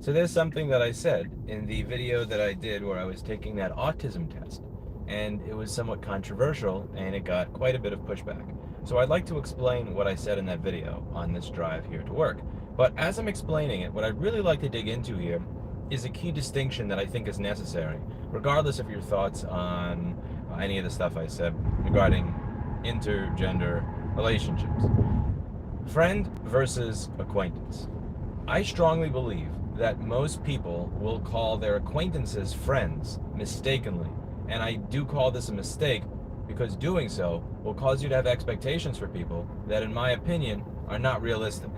So there's something that I said in the video that I did where I was taking that autism test, and it was somewhat controversial and it got quite a bit of pushback. So I'd like to explain what I said in that video on this drive here to work. But as I'm explaining it, what I'd really like to dig into here is a key distinction that I think is necessary, regardless of your thoughts on any of the stuff I said regarding intergender relationships. Friend versus acquaintance. I strongly believe that most people will call their acquaintances friends mistakenly. And I do call this a mistake because doing so will cause you to have expectations for people that, in my opinion, are not realistic.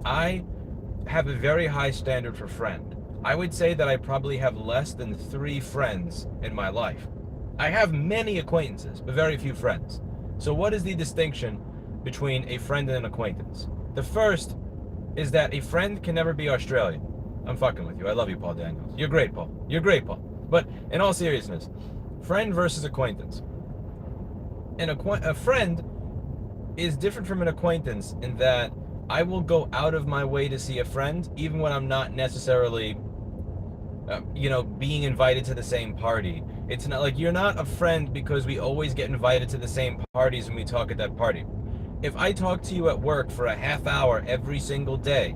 I have a very high standard for friend. I would say that I probably have less than 3 friends in my life. I have many acquaintances, but very few friends. So what is the distinction between a friend and an acquaintance? The first is that a friend can never be Australian. I'm fucking with you. I love you, Paul Daniels. You're great, Paul. You're great, Paul. But in all seriousness, friend versus acquaintance. A friend is different from an acquaintance in that I will go out of my way to see a friend even when I'm not necessarily being invited to the same party. It's not like you're not a friend because we always get invited to the same parties and we talk at that party. If I talk to you at work for a half hour every single day,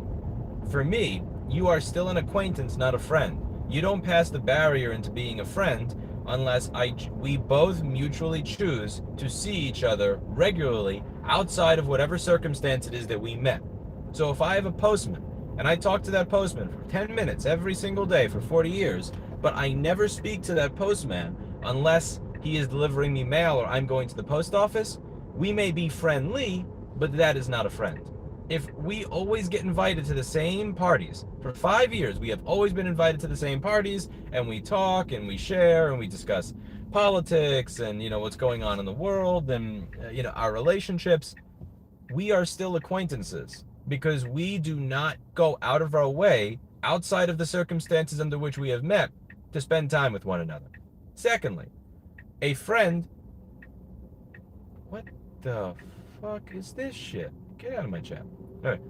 for me, you are still an acquaintance, not a friend. You don't pass the barrier into being a friend unless we both mutually choose to see each other regularly outside of whatever circumstance it is that we met. So if I have a postman and I talk to that postman for 10 minutes every single day for 40 years, but I never speak to that postman unless he is delivering me mail or I'm going to the post office, we may be friendly, but that is not a friend. If we always get invited to the same parties, for 5 years we have always been invited to the same parties, and we talk and we share and we discuss politics and what's going on in the world and our relationships, we are still acquaintances because we do not go out of our way outside of the circumstances under which we have met to spend time with one another. Secondly, a friend. What the fuck is this shit? Get out of my chat. All right.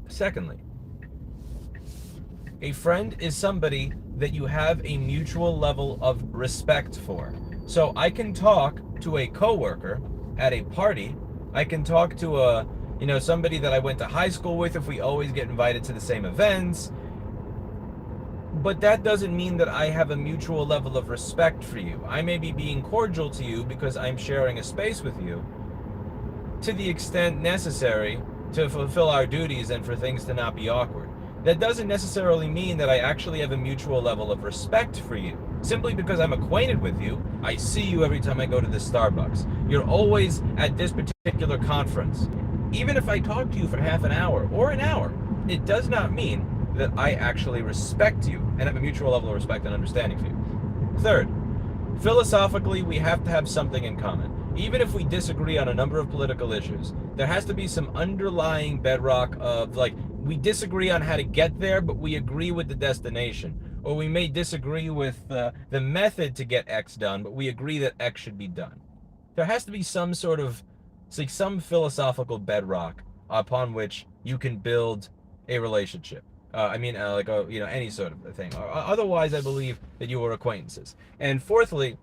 Secondly, a friend is somebody that you have a mutual level of respect for. So I can talk to a coworker at a party. I can talk to somebody that I went to high school with if we always get invited to the same events. But that doesn't mean that I have a mutual level of respect for you. I may be being cordial to you because I'm sharing a space with you to the extent necessary to fulfill our duties and for things to not be awkward. That doesn't necessarily mean that I actually have a mutual level of respect for you. Simply because I'm acquainted with you, I see you every time I go to this Starbucks. You're always at this particular conference. Even if I talk to you for half an hour or an hour, it does not mean that I actually respect you and have a mutual level of respect and understanding for you. Third, philosophically, we have to have something in common. Even if we disagree on a number of political issues, there has to be some underlying bedrock of, we disagree on how to get there, but we agree with the destination. Or we may disagree with the method to get X done, but we agree that X should be done. There has to be some sort of, some philosophical bedrock upon which you can build a relationship. Any sort of thing. Otherwise, I believe that you are acquaintances. And fourthly,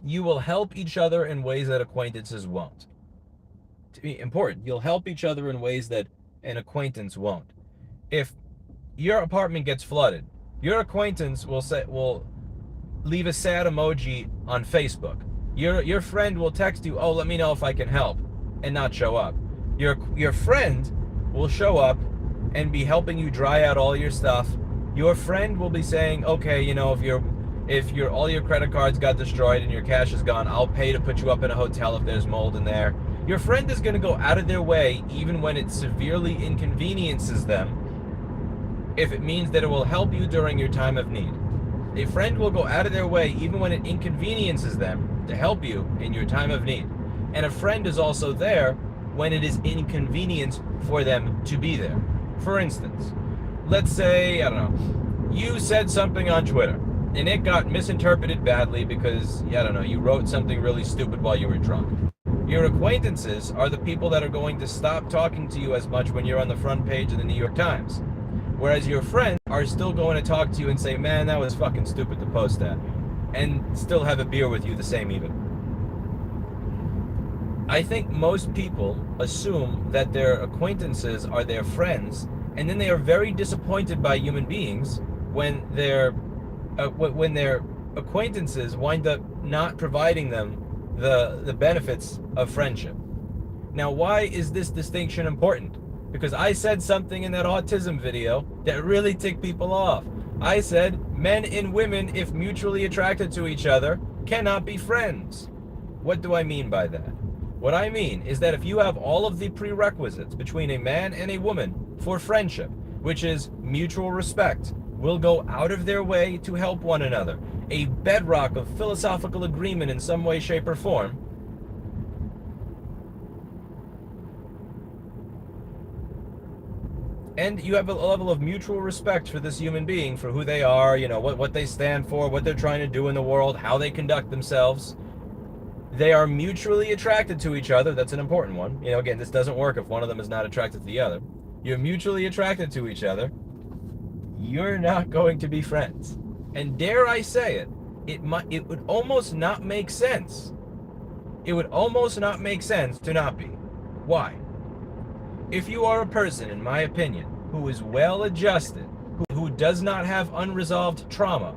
you will help each other in ways that acquaintances won't. To be important, you'll help each other in ways that an acquaintance won't. If your apartment gets flooded, your acquaintance will leave a sad emoji on Facebook. Your friend will text you, "Oh, let me know if I can help," and not show up. Your friend will show up and be helping you dry out all your stuff. Your friend will be saying, "Okay, if all your credit cards got destroyed and your cash is gone, I'll pay to put you up in a hotel if there's mold in there." Your friend is going to go out of their way, even when it severely inconveniences them, if it means that it will help you during your time of need. A friend will go out of their way, even when it inconveniences them, to help you in your time of need. And a friend is also there when it is inconvenient for them to be there. For instance, let's say, you said something on Twitter, and it got misinterpreted badly because, you wrote something really stupid while you were drunk. Your acquaintances are the people that are going to stop talking to you as much when you're on the front page of the New York Times. Whereas your friends are still going to talk to you and say, man, that was fucking stupid to post that. And still have a beer with you the same evening. I think most people assume that their acquaintances are their friends, and then they are very disappointed by human beings when their acquaintances wind up not providing them the benefits of friendship. Now, why is this distinction important? Because I said something in that autism video that really ticked people off. I said men and women, if mutually attracted to each other, cannot be friends. What do I mean by that? What I mean is that if you have all of the prerequisites between a man and a woman for friendship, which is mutual respect, will go out of their way to help one another, a bedrock of philosophical agreement in some way, shape, or form, and you have a level of mutual respect for this human being, for who they are, you know, what they stand for, what they're trying to do in the world, how they conduct themselves. They are mutually attracted to each other. That's an important one. You know, again, this doesn't work if one of them is not attracted to the other. You're mutually attracted to each other. You're not going to be friends. And dare I say it, it would almost not make sense. It would almost not make sense to not be. Why? If you are a person, in my opinion, who is well adjusted, who does not have unresolved trauma,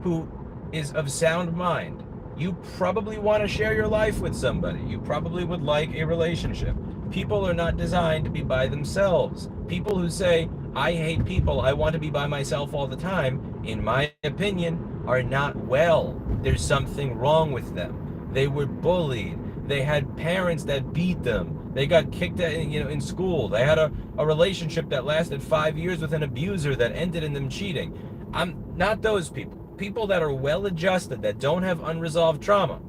who is of sound mind, you probably want to share your life with somebody. You probably would like a relationship. People are not designed to be by themselves. People who say, I hate people, I want to be by myself all the time, in my opinion, are not well. There's something wrong with them. They were bullied. They had parents that beat them. They got kicked out, in school. They had a relationship that lasted 5 years with an abuser that ended in them cheating. I'm not those people. People that are well adjusted, that don't have unresolved trauma.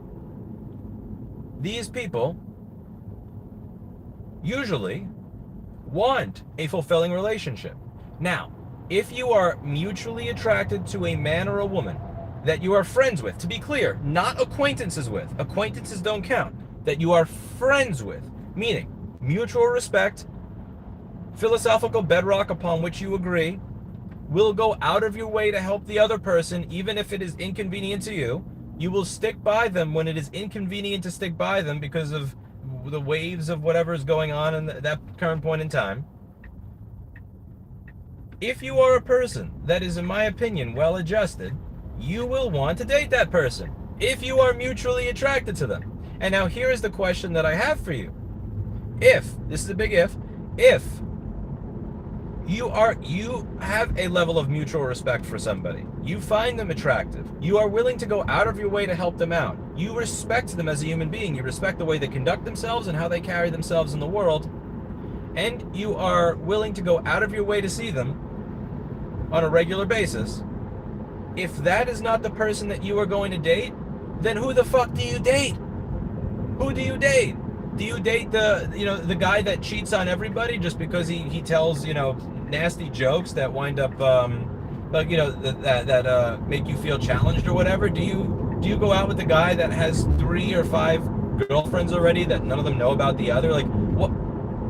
These people usually want a fulfilling relationship. Now, if you are mutually attracted to a man or a woman that you are friends with, to be clear, not acquaintances with, acquaintances don't count, that you are friends with, meaning mutual respect, philosophical bedrock upon which you agree, will go out of your way to help the other person, even if it is inconvenient to you. You will stick by them when it is inconvenient to stick by them because of the waves of whatever is going on in that current point in time. If you are a person that is, in my opinion, well adjusted, you will want to date that person if you are mutually attracted to them. And now here is the question that I have for you. If, this is a big if you have a level of mutual respect for somebody, you find them attractive, you are willing to go out of your way to help them out, you respect them as a human being, you respect the way they conduct themselves and how they carry themselves in the world, and you are willing to go out of your way to see them on a regular basis, if that is not the person that you are going to date, then who the fuck do you date? Who do you date? Do you date the guy that cheats on everybody just because he tells, nasty jokes that wind up, that make you feel challenged or whatever? Do you go out with the guy that has 3 or 5 girlfriends already that none of them know about the other? Like, what?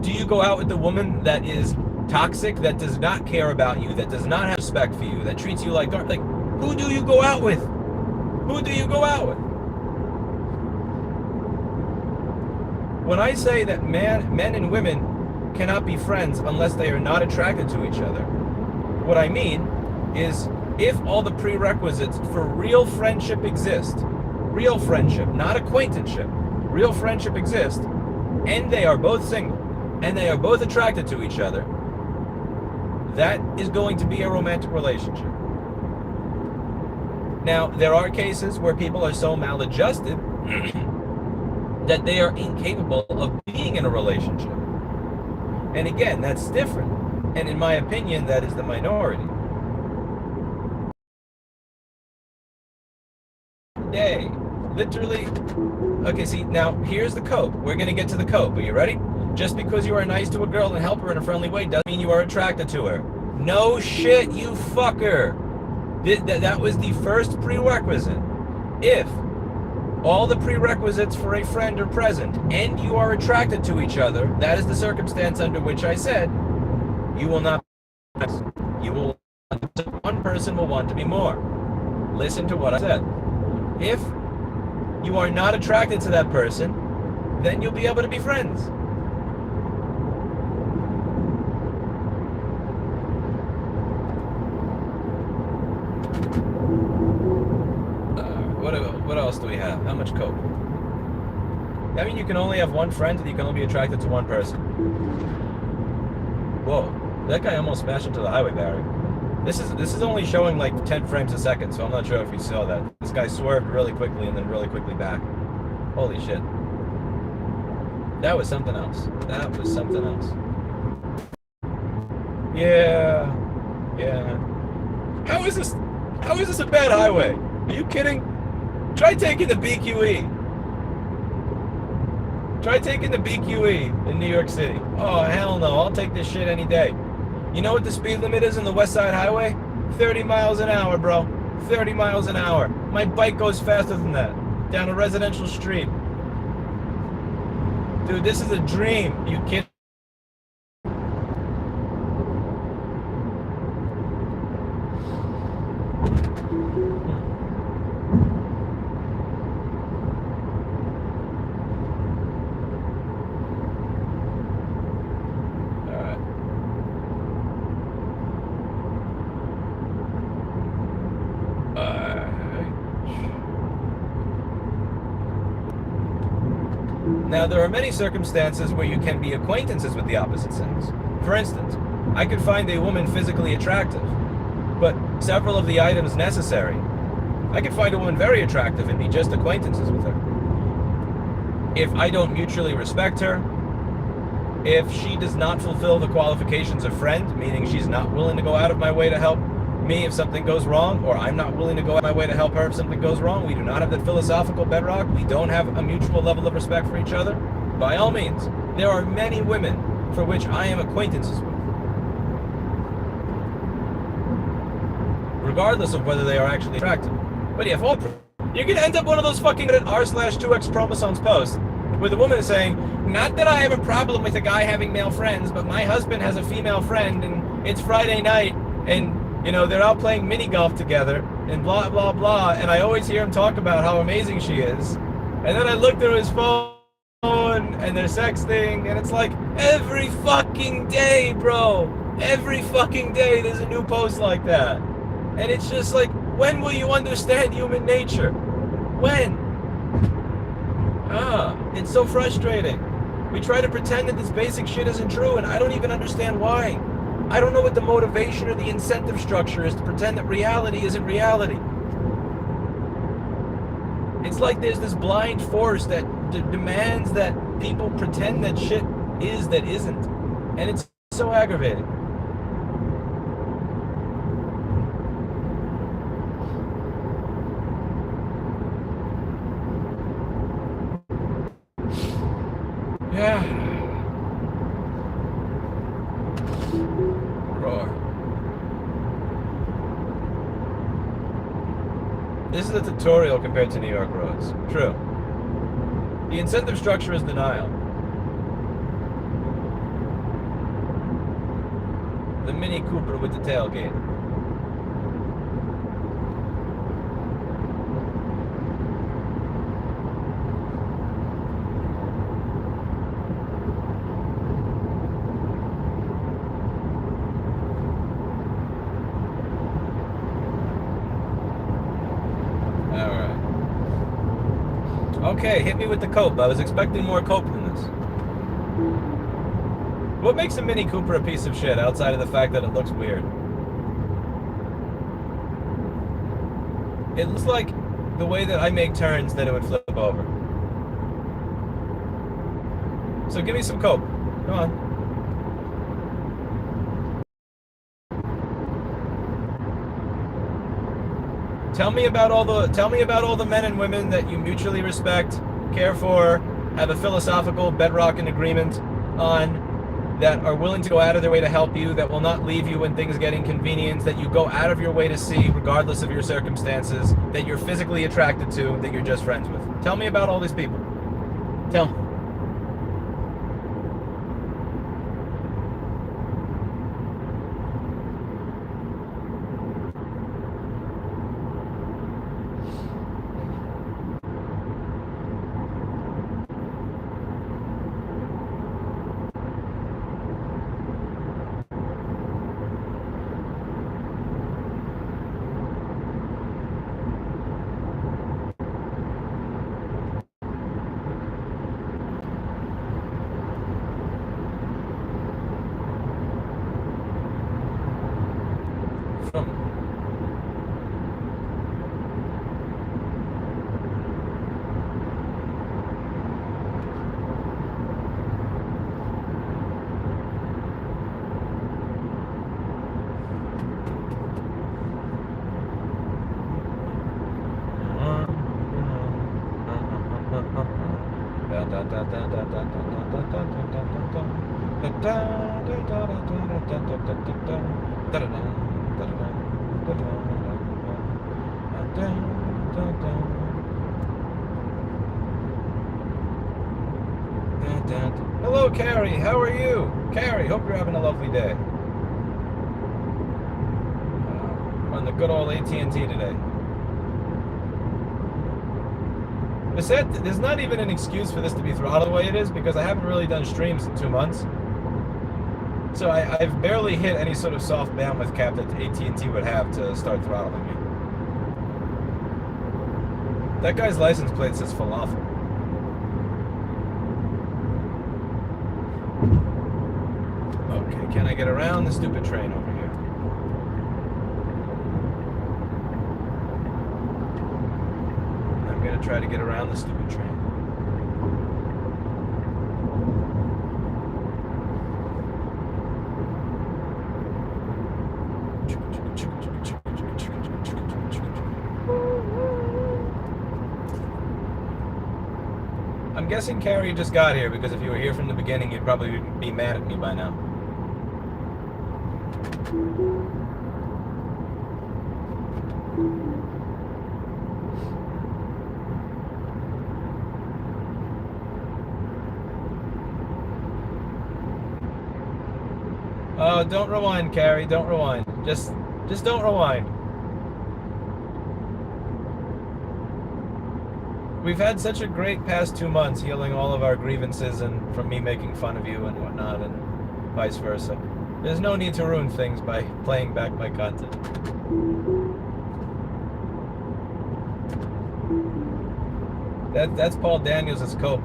Do you go out with the woman that is toxic, that does not care about you, that does not have respect for you, that treats you like garbage? Like, who do you go out with? Who do you go out with? When I say that men and women cannot be friends unless they are not attracted to each other, what I mean is, if all the prerequisites for real friendship exist, real friendship, not acquaintanceship, real friendship exist, and they are both single, and they are both attracted to each other, that is going to be a romantic relationship. Now, there are cases where people are so maladjusted that they are incapable of being in a relationship. And again, that's different. And in my opinion, that is the minority. Day, literally. Okay, see, now here's the code. We're going to get to the code. Are you ready? Just because you are nice to a girl and help her in a friendly way doesn't mean you are attracted to her. No shit, you fucker. That was the first prerequisite. If all the prerequisites for a friend are present, and you are attracted to each other, that is the circumstance under which I said you will not. You will. One person will want to be more. Listen to what I said. If you are not attracted to that person, then you'll be able to be friends. What else do we have? How much coke? I mean, you can only have one friend and you can only be attracted to one person. Whoa, that guy almost smashed into the highway barrier. This is only showing like 10 frames a second, so I'm not sure if you saw that. This guy swerved really quickly and then really quickly back. Holy shit. That was something else. That was something else. Yeah. How is this a bad highway? Are you kidding? Try taking the BQE. Try taking the BQE in New York City. Oh, hell no. I'll take this shit any day. You know what the speed limit is in the West Side Highway? 30 miles an hour, bro. 30 miles an hour. My bike goes faster than that. Down a residential street. Dude, this is a dream. You kidding? Now, there are many circumstances where you can be acquaintances with the opposite sex. For instance, I could find a woman physically attractive, but several of the items necessary. I could find a woman very attractive and be just acquaintances with her. If I don't mutually respect her, if she does not fulfill the qualifications of friend, meaning she's not willing to go out of my way to help me if something goes wrong, or I'm not willing to go out of my way to help her if something goes wrong, we do not have that philosophical bedrock, we don't have a mutual level of respect for each other, by all means, there are many women for which I am acquaintances with, regardless of whether they are actually attractive. But yeah, you're going to end up one of those fucking r/2x chromosomes posts with a woman saying, not that I have a problem with a guy having male friends, but my husband has a female friend and it's Friday night and you know, they're out playing mini golf together and blah, blah, blah. And I always hear him talk about how amazing she is. And then I look through his phone and they're sexting. And it's like every fucking day, bro. Every fucking day there's a new post like that. And it's just like, when will you understand human nature? When? It's so frustrating. We try to pretend that this basic shit isn't true and I don't even understand why. I don't know what the motivation or the incentive structure is to pretend that reality isn't reality. It's like there's this blind force that demands that people pretend that shit is that isn't. And it's so aggravating. Yeah. This is a tutorial compared to New York roads. True. The incentive structure is denial. The Mini Cooper with the tailgate. Okay, hit me with the cope. I was expecting more cope than this. What makes a Mini Cooper a piece of shit outside of the fact that it looks weird? It looks like the way that I make turns that it would flip over. So give me some cope. Come on. Tell me about all the men and women that you mutually respect, care for, have a philosophical bedrock and agreement on, that are willing to go out of their way to help you, that will not leave you when things get inconvenient, that you go out of your way to see regardless of your circumstances, that you're physically attracted to, that you're just friends with. Tell me about all these people. Tell me. Hello, Carrie. How are you? Carrie, hope you're having a lovely day. On the good old AT&T today. There's not even an excuse for this to be throttled the way it is, because I haven't really done streams in 2 months. So I've barely hit any sort of soft bandwidth cap that AT&T would have to start throttling me. That guy's license plate says falafel. Okay, can I get around the stupid train over here? I'm gonna try to get around the stupid train. I'm guessing Carrie just got here, because if you were here from the beginning, you'd probably be mad at me by now. Oh, don't rewind, Carrie. Don't rewind. Just don't rewind. We've had such a great past 2 months healing all of our grievances and from me making fun of you and whatnot, and vice versa. There's no need to ruin things by playing back my content. That's Paul Daniels' cope.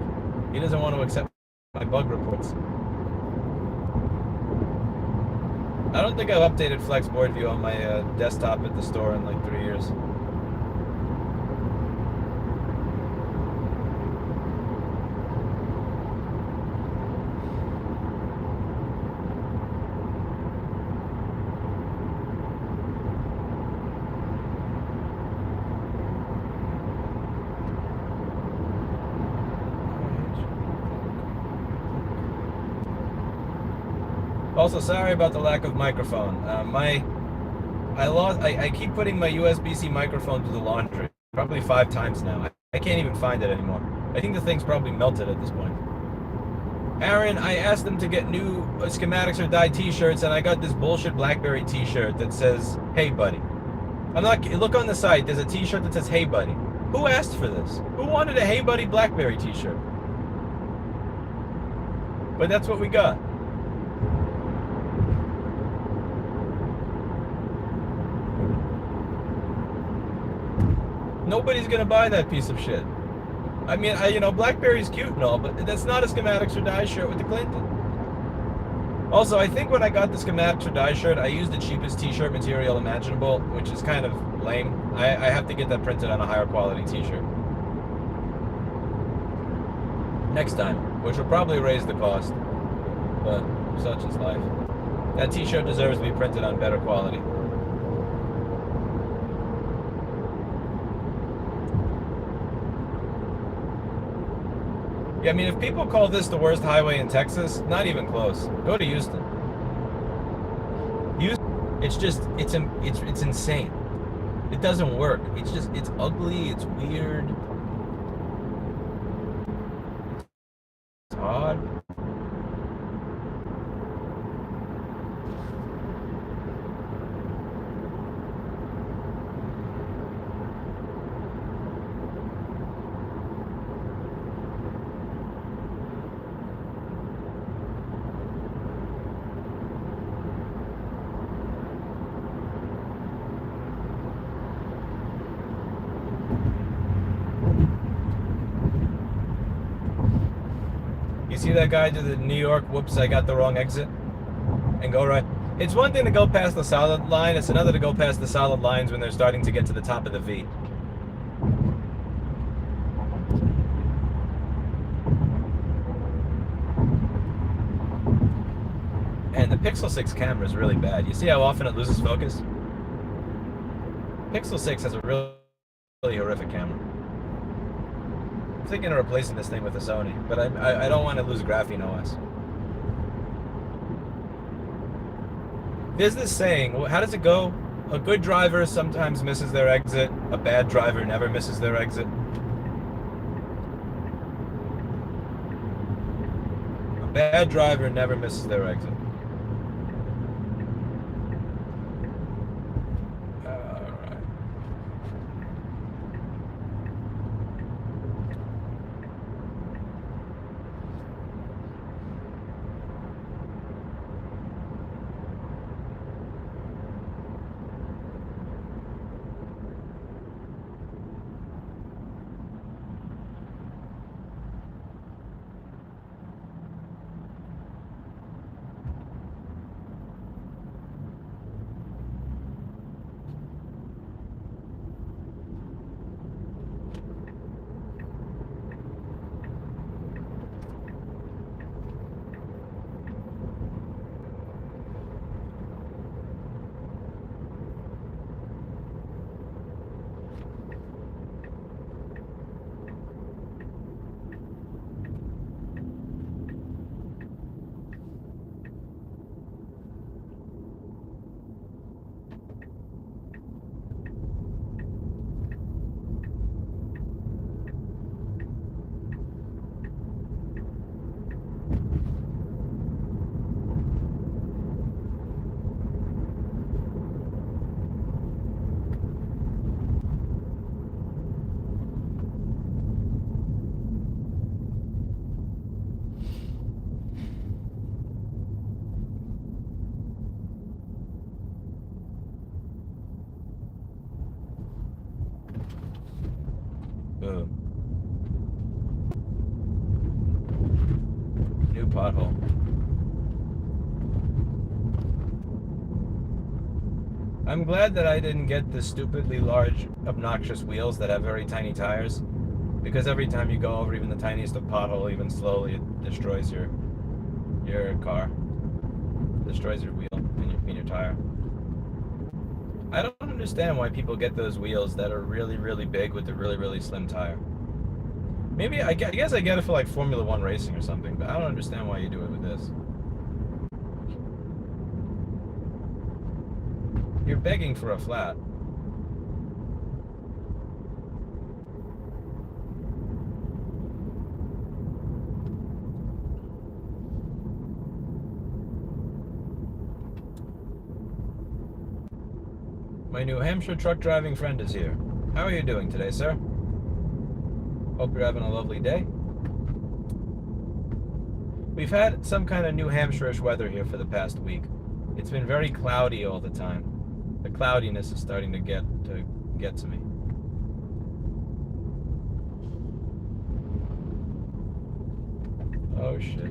He doesn't want to accept my bug reports. I don't think I've updated Flex Board View on my desktop at the store in like 3 years. Also, sorry about the lack of microphone. I keep putting my USB-C microphone to the laundry, probably 5 times now. I can't even find it anymore. I think the thing's probably melted at this point. Aaron, I asked them to get new schematics or die t-shirts, and I got this bullshit BlackBerry t-shirt that says, "Hey buddy." Look on the site, there's a t-shirt that says, "Hey buddy." Who asked for this? Who wanted a "Hey buddy" BlackBerry t-shirt? But that's what we got. Nobody's gonna buy that piece of shit. I mean, BlackBerry's cute and all, but that's not a schematics or die shirt with the Clinton. Also, I think when I got the schematics or die shirt, I used the cheapest t-shirt material imaginable, which is kind of lame. I have to get that printed on a higher quality t-shirt next time, which will probably raise the cost, but such is life. That t-shirt deserves to be printed on better quality. Yeah, I mean, if people call this the worst highway in Texas, not even close. Go to Houston. Houston, it's insane. It doesn't work. It's ugly. It's weird. It's odd. You see that guy to the New York, whoops, I got the wrong exit, and go right. It's one thing to go past the solid line, it's another to go past the solid lines when they're starting to get to the top of the V. And the Pixel 6 camera is really bad. You see how often it loses focus? Pixel 6 has a really horrific camera. I'm thinking of replacing this thing with a Sony, but I don't want to lose Graphene OS. There's this saying, how does it go? A good driver sometimes misses their exit. A bad driver never misses their exit. A bad driver never misses their exit. Boom. New pothole. I'm glad that I didn't get the stupidly large, obnoxious wheels that have very tiny tires, because every time you go over even the tiniest of pothole, even slowly, it destroys your car, destroys your wheel and your tire. I don't understand why people get those wheels that are really, really big with a really, really slim tire. Maybe, I guess I get it for like Formula One racing or something, but I don't understand why you do it with this. You're begging for a flat. My New Hampshire truck driving friend is here. How are you doing today, sir? Hope you're having a lovely day. We've had some kind of New Hampshire-ish weather here for the past week. It's been very cloudy all the time. The cloudiness is starting to get to me. Oh shit.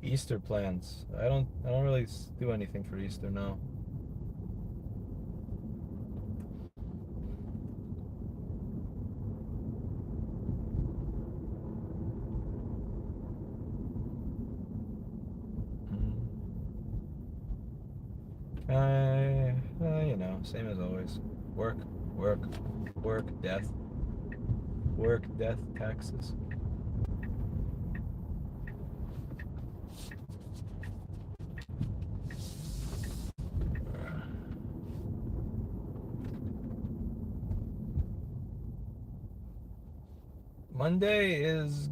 Easter plans. I don't really do anything for Easter, no. You know, same as always. Work, work, work, death. Work, death, taxes. Monday is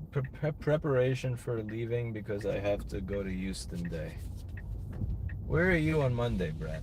preparation for leaving because I have to go to Houston Day. Where are you on Monday, Brad?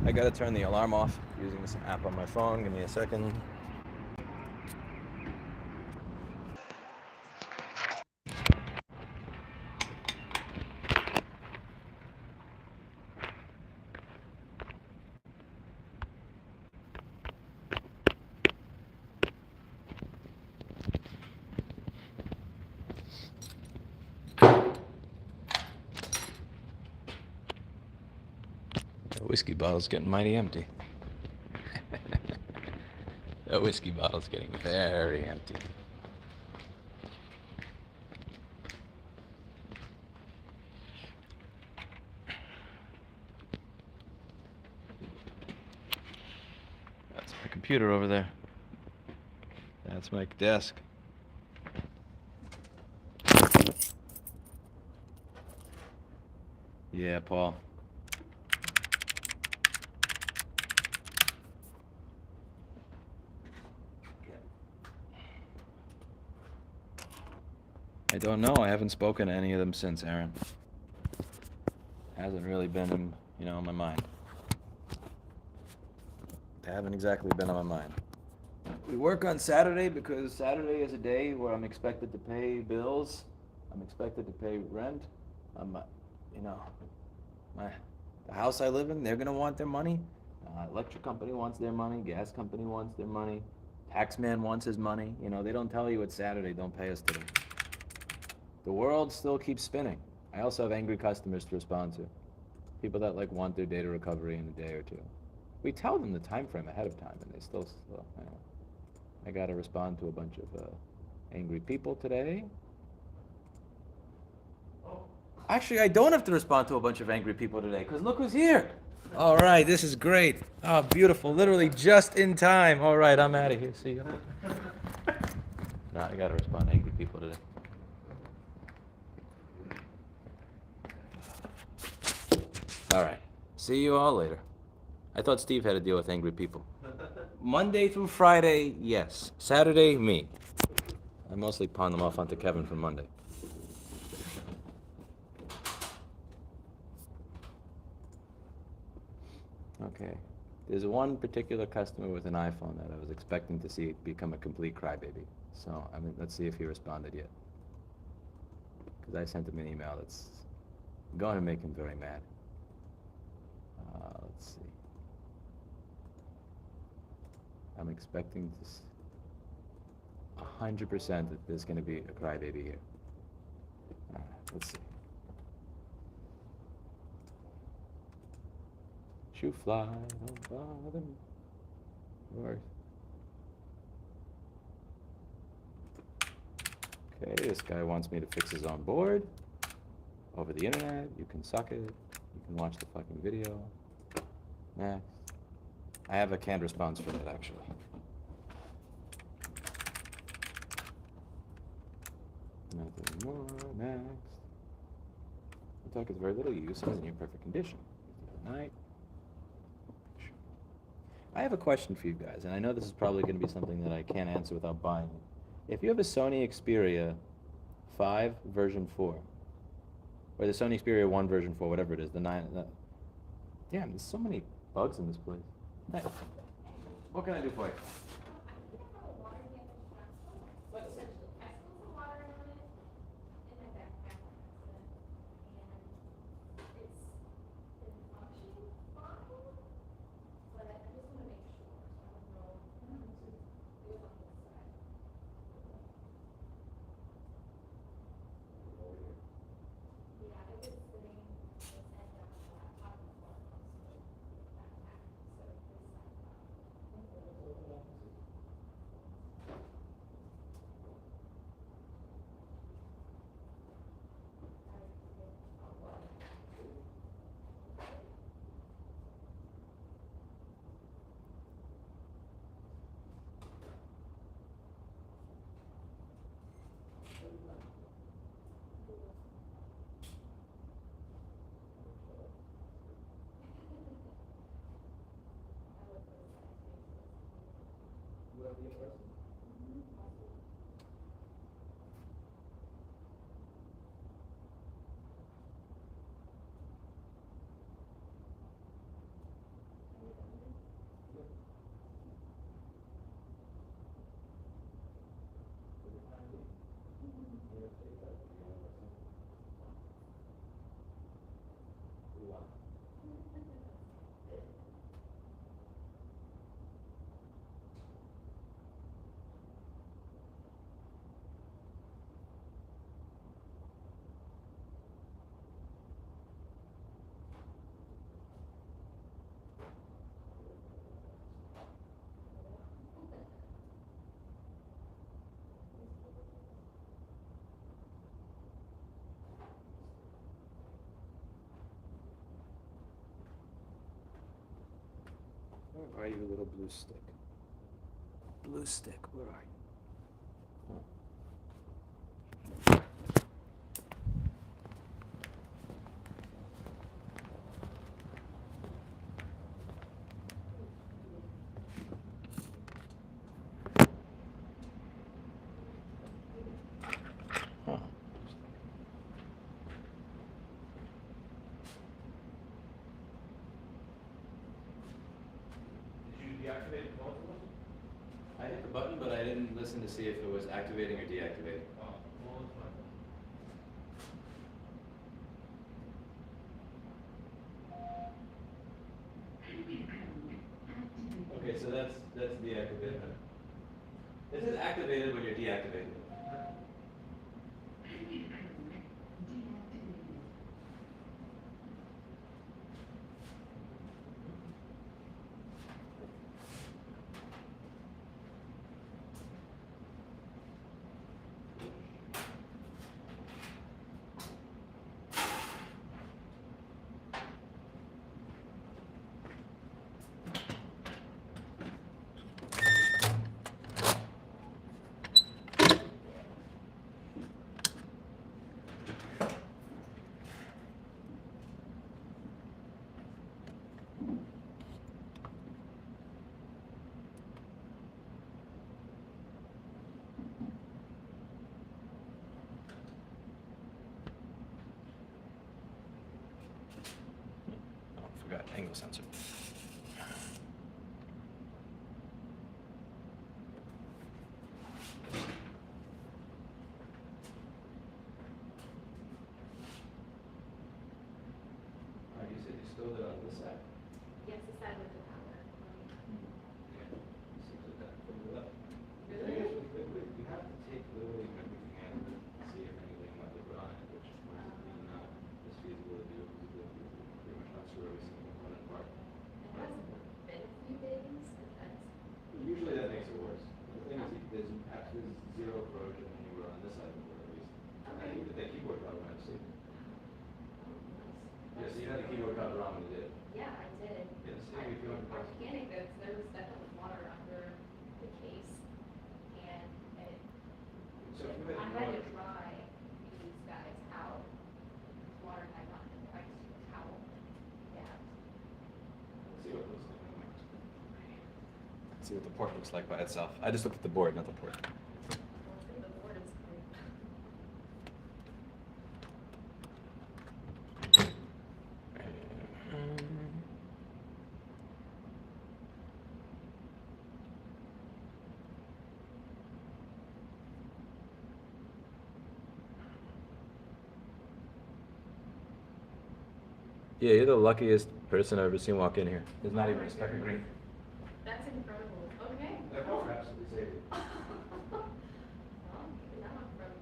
I gotta turn the alarm off using this app on my phone. Give me a second. The whiskey bottle's getting mighty empty. The whiskey bottle's getting very empty. That's my computer over there. That's my desk. Yeah, Paul. I don't know. I haven't spoken to any of them since, Aaron. Hasn't really been, on my mind. They haven't exactly been on my mind. We work on Saturday because Saturday is a day where I'm expected to pay bills. I'm expected to pay rent. I'm, the house I live in, they're gonna want their money. Electric company wants their money. Gas company wants their money. Taxman wants his money. They don't tell you it's Saturday. Don't pay us today. The world still keeps spinning. I also have angry customers to respond to. People that want their data recovery in a day or two. We tell them the time frame ahead of time, and they still. I got to respond to a bunch of angry people today. Actually, I don't have to respond to a bunch of angry people today, because look who's here. All right, this is great. Oh, beautiful. Literally just in time. All right, I'm out of here. See you. No, I got to respond to angry people today. All right. See you all later. I thought Steve had to deal with angry people. Monday through Friday, yes. Saturday, me. I mostly pawn them off onto Kevin for Monday. Okay. There's one particular customer with an iPhone that I was expecting to see become a complete crybaby. So, let's see if he responded yet. Because I sent him an email that's going to make him very mad. Let's see. I'm expecting to... 100% that there's going to be a crybaby here. Let's see. Shoe fly, don't bother me. Or okay, this guy wants me to fix his own board over the internet. You can suck it. You can watch the fucking video. Next. I have a canned response for that, actually. Nothing more. Next. The talk is very little use and is in near perfect condition. Night. I have a question for you guys, and I know this is probably going to be something that I can't answer without buying it. If you have a Sony Xperia 5 version 4, or the Sony Xperia 1 version 4, whatever it is, the 9... Damn, there's so many bugs in this place. Hey, what can I do for you? Where are you, little blue stick? Blue stick, where are you? Huh. Deactivated both of them? I hit the button, but I didn't listen to see if it was activating or deactivating. Oh, well, it's fine. Okay, so that's deactivated. This is activated when you're deactivated. Forgot angle sensor. You said you stole it on this side? Yes, the side with the power. Yeah. Verge, and then you were on this side of the board at least. Okay. You did that keyboard cover, I see. Yeah, so you had the keyboard cover on when you did it. Yeah, I did. Yeah, see, if you want to I panicked though, because there was definitely water under the case, and So if you had I the had water, to dry these guys out. Water had gotten in there. I just used a towel. Yeah. let's see what it looks like. Let's see what the port looks like by itself. I just looked at the board, not the port. The board is great. Yeah, you're the luckiest person I've ever seen walk in here. There's not even a speck of green. That's incredible. Okay. That will absolutely save you. Well, keep that one from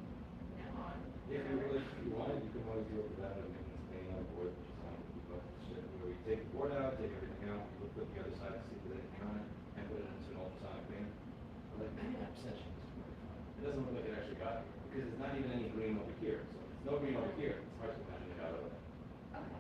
now on. If you wanted, you could always do it without a maintenance cleaning on the board, which is fine. But shit, where you take the board out, take everything out, you look at the other side to see if there's anything on it, and put it into an ultrasonic cleaner. I'm like, 99% chance it's really fine. It doesn't look like it actually got here, because there's not even any green over here. So if there's no green over here, it's hard to imagine it got over there. Okay.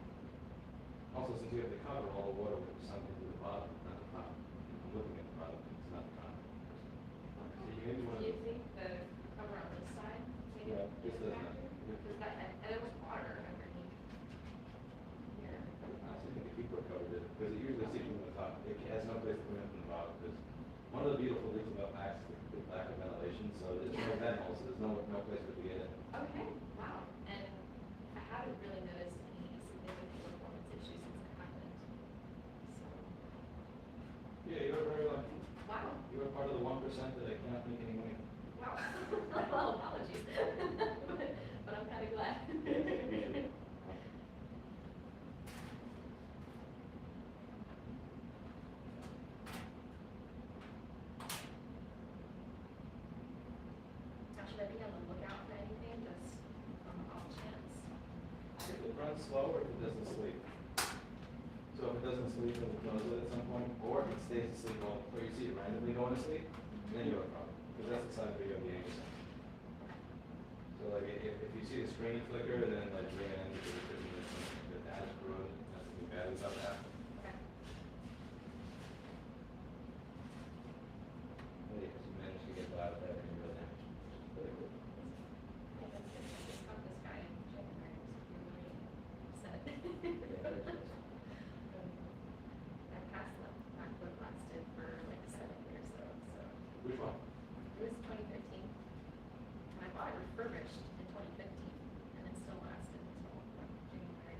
Also, since you have the cover, all the water will be sunk into the bottom, not the top. I'm looking at the bottom, it's not the top. So you maybe want Do to. you think the cover on this side? maybe Yeah, this is does back not. there? Because that, and there was water underneath here. I actually think the keyboard cover did, because it usually seeps from the top. It has no place to come in from the bottom, because one of the beautiful things about Macs is the lack of ventilation, so there's no vent hole, so there's no place for it to get in. Okay, wow. And I haven't really noticed any significant performance issues since it happened. So, Yeah, you were very lucky. wow. You were part of the 1% that I cannot make any money. Wow. Well, apologies. But I'm kind of glad. Now, should I be on the lookout for anything, just on the off chance? If it runs slow or if it doesn't sleep. So if it doesn't sleep and it knows it at some point, or if it stays asleep or you see it randomly going to sleep, then you have a problem. Because that's the sign that you have the anxious. So like if you see the screen flicker, then like bring it in because the data's corroded, that's something bad is about to happen. Okay. Yeah, because you managed to get out of that and you're really damaged. Really cool. Yeah, that's good. I just caught this guy in January, he was really upset. Yeah, very close. That past MacBook lasted for like 7 years though, so. Which one? It was 2013. And I bought it refurbished in 2015, and it still lasted until January.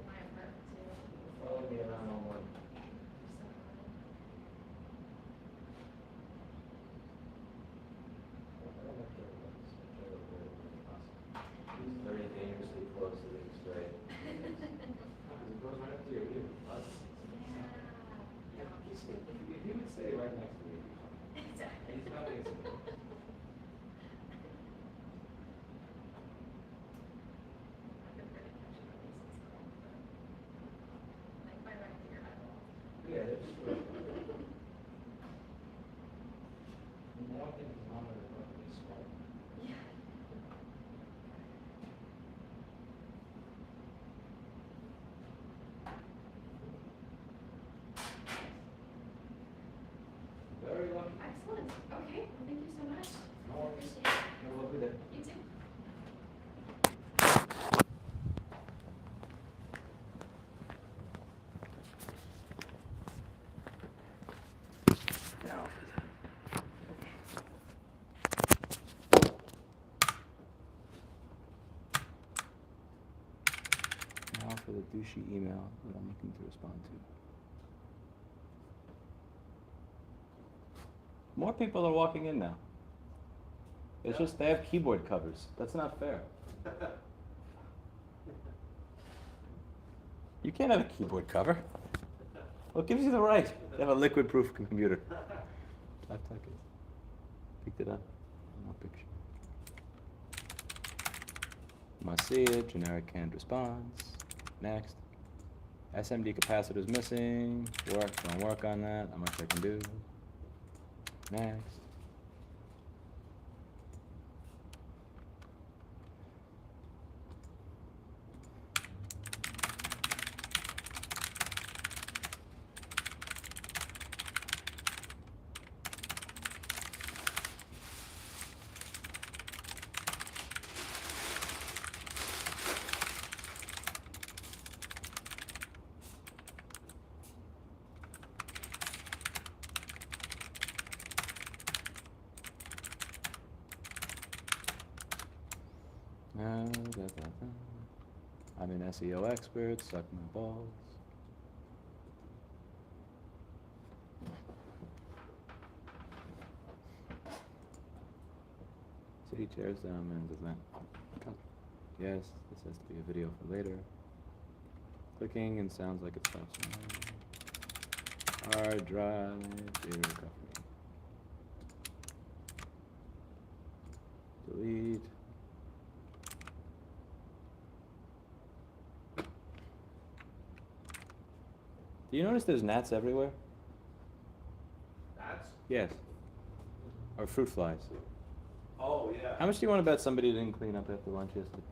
My apartment too. Follow me around all morning. He's very dangerously close to being straight. It goes right up to your ear. Yeah. If he would stay right next to me, he'd be fine. Exactly. He's not being simple. I could really catch it at least it's cold, but like my right ear, I don't. Yeah, that's true. And I don't think his mom would have been smart. Yeah. Very lucky. Excellent. Okay. Well, thank you so much. No worries. Appreciate it. Have a lovely day. You too. Now. Now for the douchey email that I'm looking to respond to. More people are walking in now. It's just they have keyboard covers. That's not fair. You can't have a keyboard cover. What gives you the right to have a liquid-proof computer? Picked it up. No picture. Must see it. Generic canned response. Next. SMD capacitor's missing. Don't work on that. Not much I can do. Next. I'm an SEO expert, suck my balls. City tears down men's event. Yes, this has to be a video for later. Clicking and sounds like it stops. Hard drive, data recovery. Delete. Do you notice there's gnats everywhere? Gnats? Yes. Or fruit flies. Oh, yeah. How much do you want to bet somebody didn't clean up after lunch yesterday?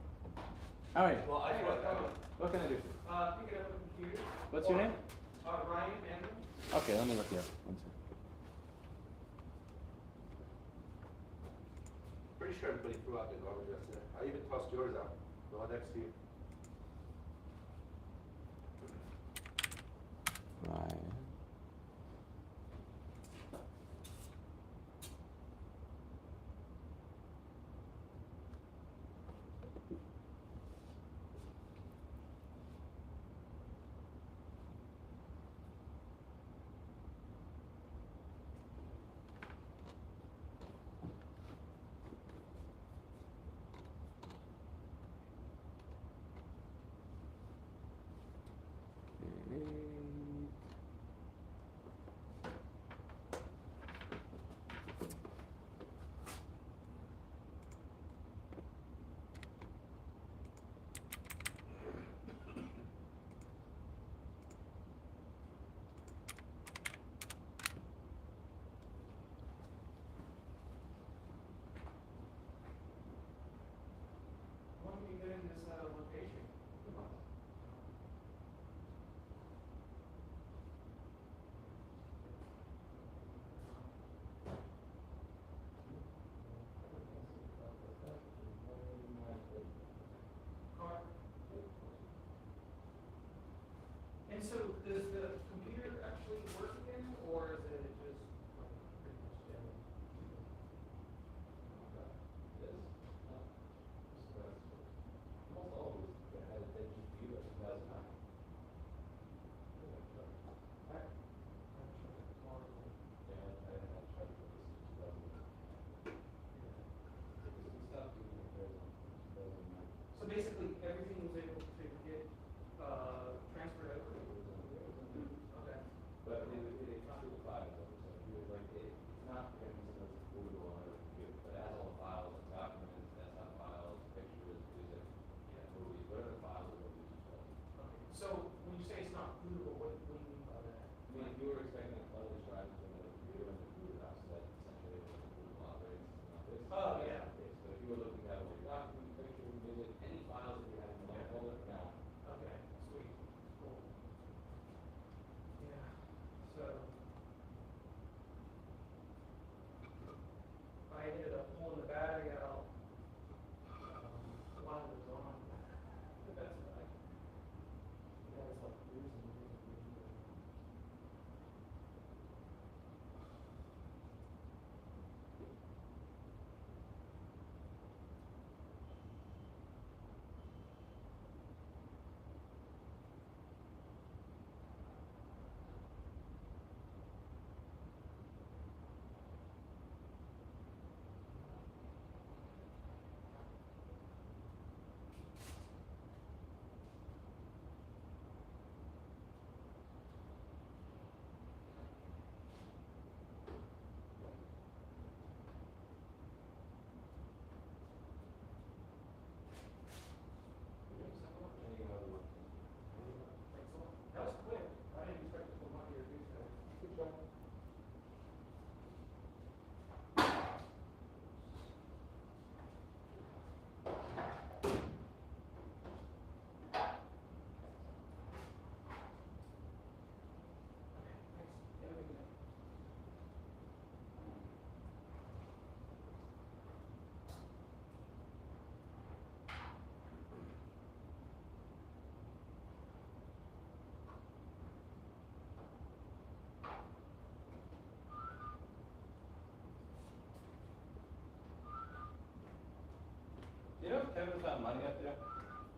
All right. Well, I thought, What can I do? pick it up on the computer. What's your name? Ryan Manning. Okay, let me look you up. One second. Pretty sure everybody threw out the garbage yesterday. I even tossed yours out, the one next to you. Right. When do you get in this location? And so, does the computer actually work again, or is it just pretty much dead? So basically, everything was able to get transferred over?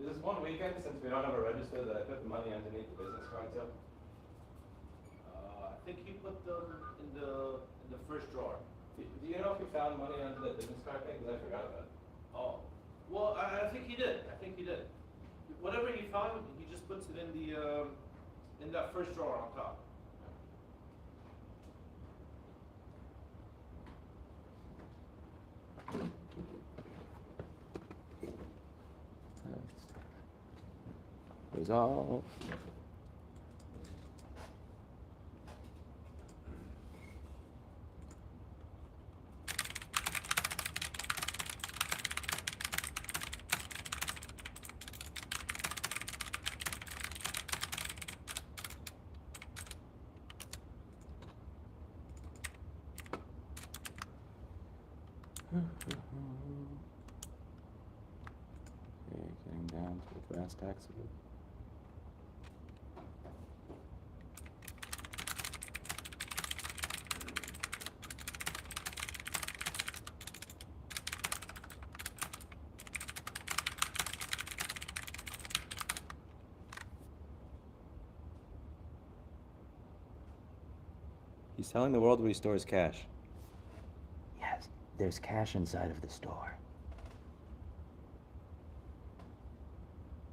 There's this one weekend, since we don't have a register, that I put the money underneath the business card too. I think he put them in the first drawer. Do you know if you found money under that business card thing? Because I forgot about it. Oh, well, I think he did. I think he did. Whatever he found, he just puts it in the in that first drawer on top. Resolve. Okay, getting down to the brass tacks of it. He's telling the world where he stores cash. Yes, there's cash inside of the store.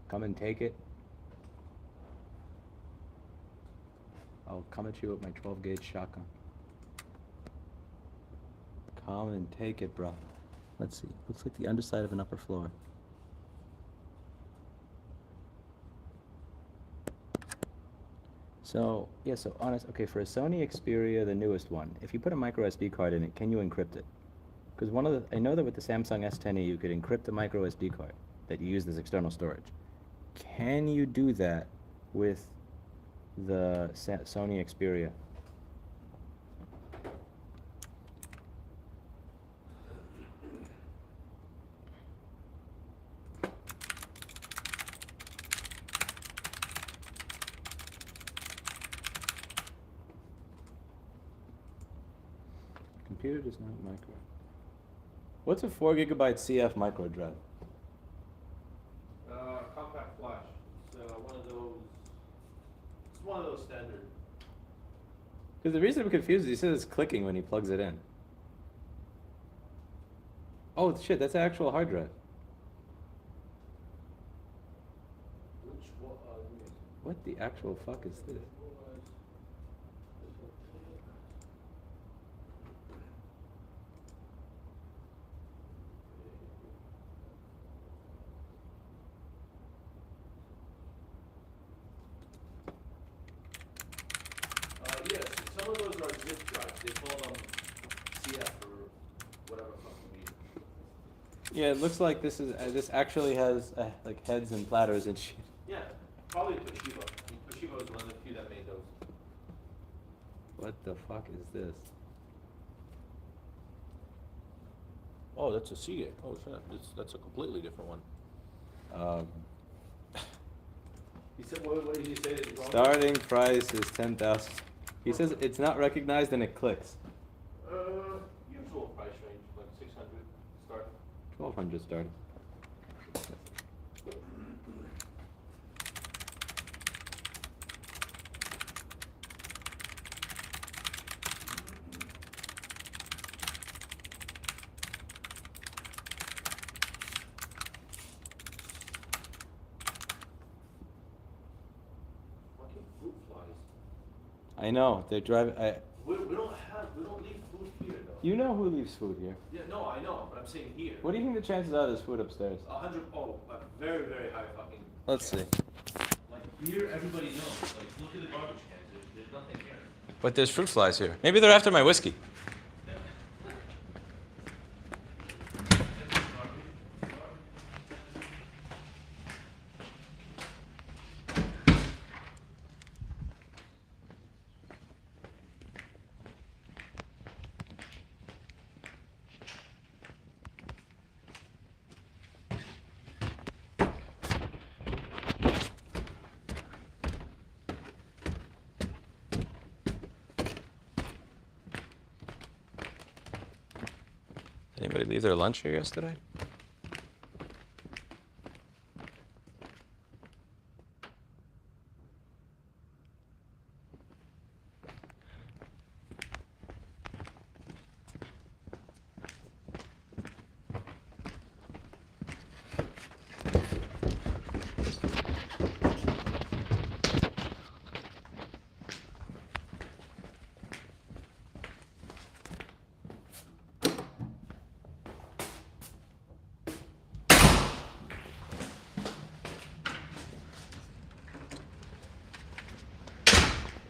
Come and take it. I'll come at you with my 12-gauge shotgun. Come and take it, bro. Let's see. Looks like the underside of an upper floor. So, yeah, so honest, okay, for a Sony Xperia, the newest one, if you put a micro SD card in it, can you encrypt it? Because I know that with the Samsung S10e, you could encrypt a micro SD card that you use as external storage. Can you do that with the Sony Xperia? Computer does not micro. What's a 4 GB CF micro drive? Compact flash. It's one of those. It's one of those standard. Because the reason I'm confused is he says it's clicking when he plugs it in. Oh shit, that's an actual hard drive. Which one? What the actual fuck is this? Yes, some of those are zip drives. They call them CF or whatever fucking mean. Yeah, it looks like this actually has like heads and platters and shit. Yeah, probably Toshiba. I mean, Toshiba was one of the few that made those. What the fuck is this? Oh, that's a Seagate. Oh shit, that's a completely different one. He said, what did he say is wrong? Starting price is 10,000. He says it's not recognized and it clicks. Usual price range, like 600 start. 1,200 starting. Fucking fruit flies. I know they're driving. We don't leave food here though. You know who leaves food here? Yeah, no, I know, but I'm saying here. What do you think the chances are there's food upstairs? 100, like very, very high fucking. Let's see. Like here, everybody knows. Like, look at the garbage cans. There's nothing here. But there's fruit flies here. Maybe they're after my whiskey. Anybody leave their lunch here yesterday?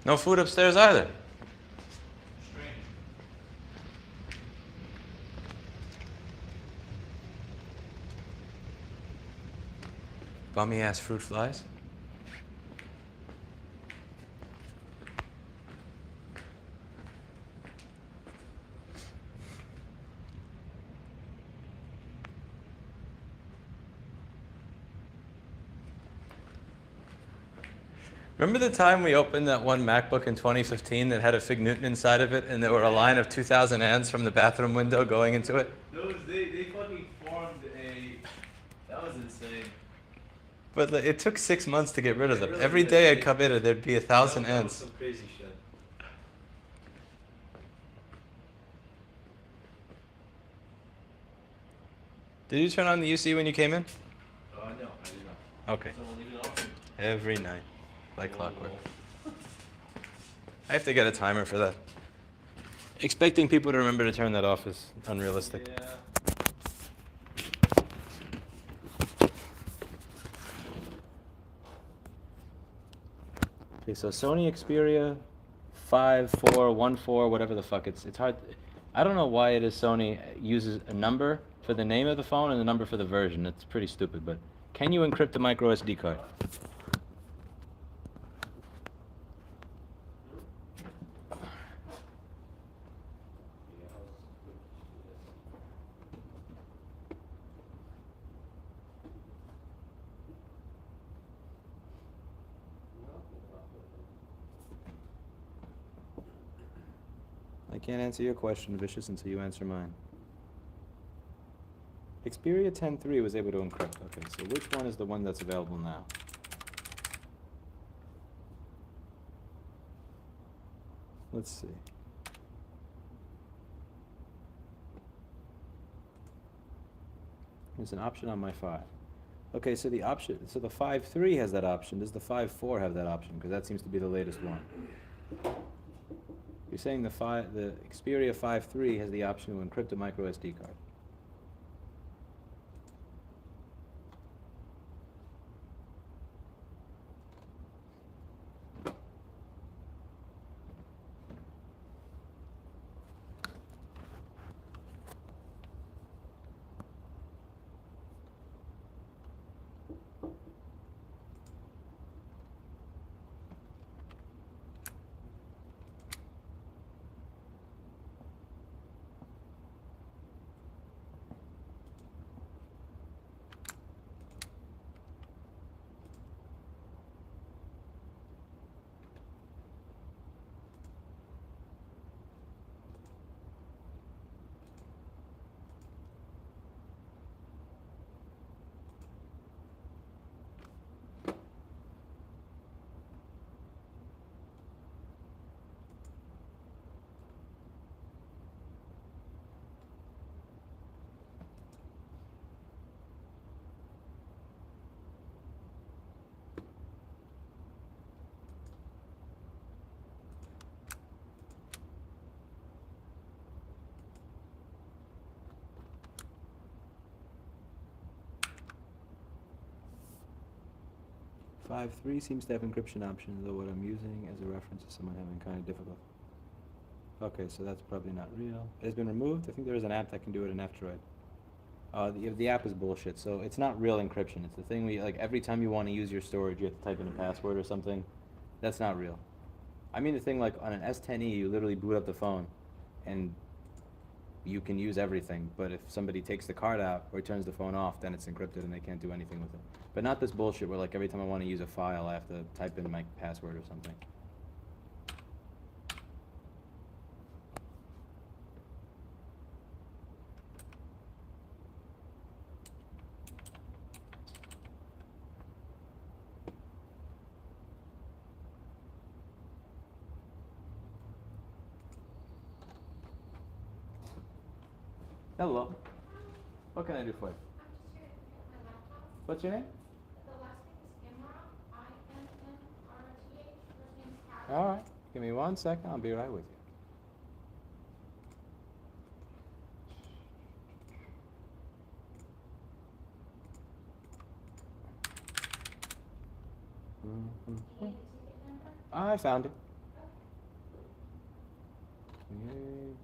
No food upstairs either. Strange. Bummy ass fruit flies. Remember the time we opened that one MacBook in 2015 that had a Fig Newton inside of it and there were a line of 2,000 ants from the bathroom window going into it? They fucking formed a. That was insane. But like, it took 6 months to get rid of It them. really Every did. day I'd come in and there'd be 1,000 That was ants. some crazy shit. Did you turn on the UC when you came in? No, I did not. Okay. Someone leave it off. Every night, like clockwork. I have to get a timer for that. Expecting people to remember to turn that off is unrealistic. Yeah. Okay, so Sony Xperia 5414, whatever the fuck it's hard. I don't know why it is Sony uses a number for the name of the phone and a number for the version. It's pretty stupid, but can you encrypt a micro SD card? I can't answer your question, Vicious, until you answer mine. Xperia 10.3 was able to encrypt. Okay, so which one is the one that's available now? Let's see. There's an option on my 5. Okay, so the 5.3 has that option. Does the 5.4 have that option? Because that seems to be the latest one. You're saying the Xperia 5.3 has the option to encrypt a micro SD card. Five three seems to have encryption options, though what I'm using as a reference is someone having kind of difficult. Okay, so that's probably not real. It has been removed. I think there is an app that can do it in F-Droid. The app is bullshit, so it's not real encryption. It's the thing where like every time you want to use your storage, you have to type in a password or something. That's not real. I mean the thing like on an S10e, you literally boot up the phone, and you can use everything. But if somebody takes the card out or turns the phone off, then it's encrypted and they can't do anything with it. But not this bullshit where like every time I want to use a file, I have to type in my password or something. Hello. What can I do for you? I'm just here to pick my laptop. What's your name? The last name is Imra, I-N-N-R-T-H. First name is Kat. All right. Give me 1 second. I'll be right with you. You need the ticket number? I found it. Okay. Create.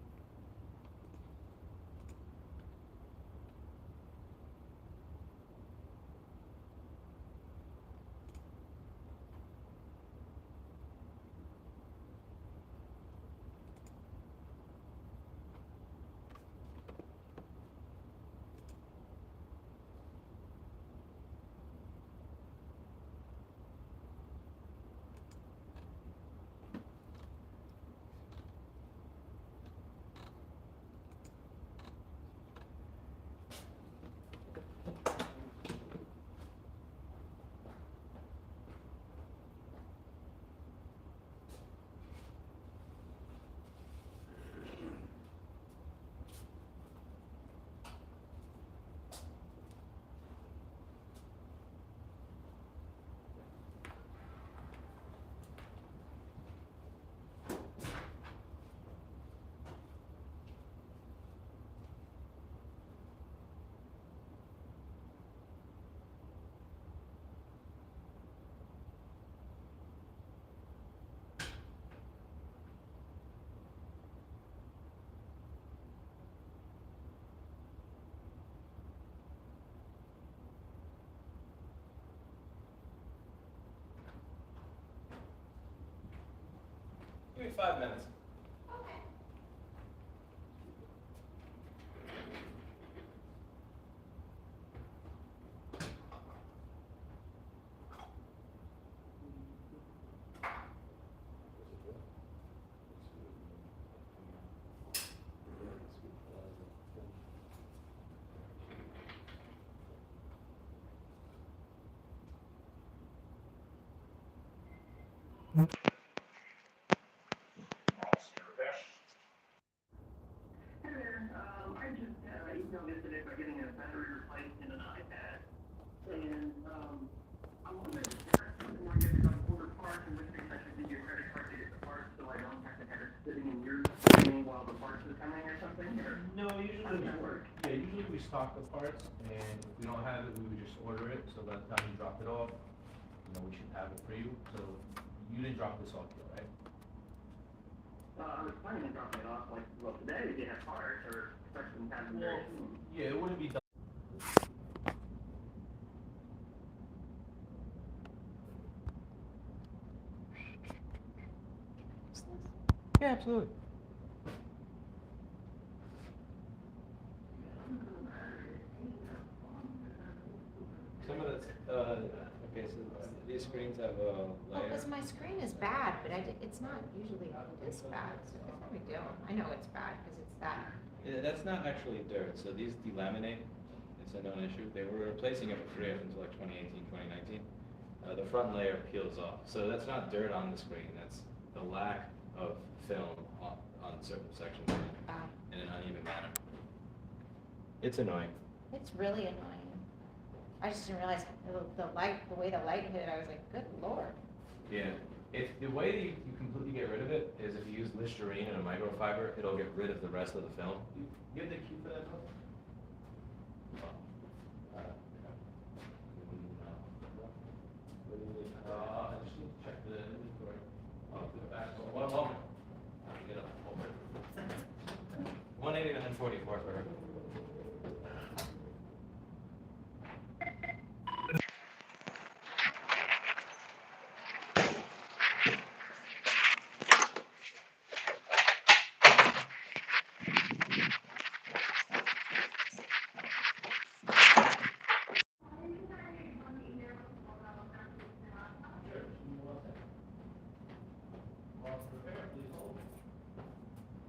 Give me 5 minutes. Okay. Hey there, I just emailed yesterday about getting a battery replaced in an iPad, and I'm wondering if there's something where you have to order parts, in which case I should give you a credit card to get the parts, so I don't have to have it sitting in your thing while the parts are coming or something, or No, how does that work? usually we stock the parts, and if we don't have it, we would just order it, so by the time you drop it off, we should have it for you, so you didn't drop this off yet, right? I was planning on dropping it off, like, well, today if you have parts, or expecting to have them very soon. Yeah, it wouldn't be done. Yeah, absolutely. Some of the, okay, so these screens have a Well, layer. because my screen is bad, but it's not usually this bad, so it's no big deal. I know it's bad because it's that. Yeah, that's not actually dirt, so these delaminate, it's a known issue. They were replacing it for free up until like 2018, 2019. The front layer peels off, so that's not dirt on the screen, that's the lack of film on certain sections Bad. in an uneven manner. It's annoying. It's really annoying. I just didn't realize the light, the way the light hit, I was like, good lord. Yeah, if the way that you completely get rid of it is if you use Listerine and a microfiber, it'll get rid of the rest of the film. You have the key for that, though?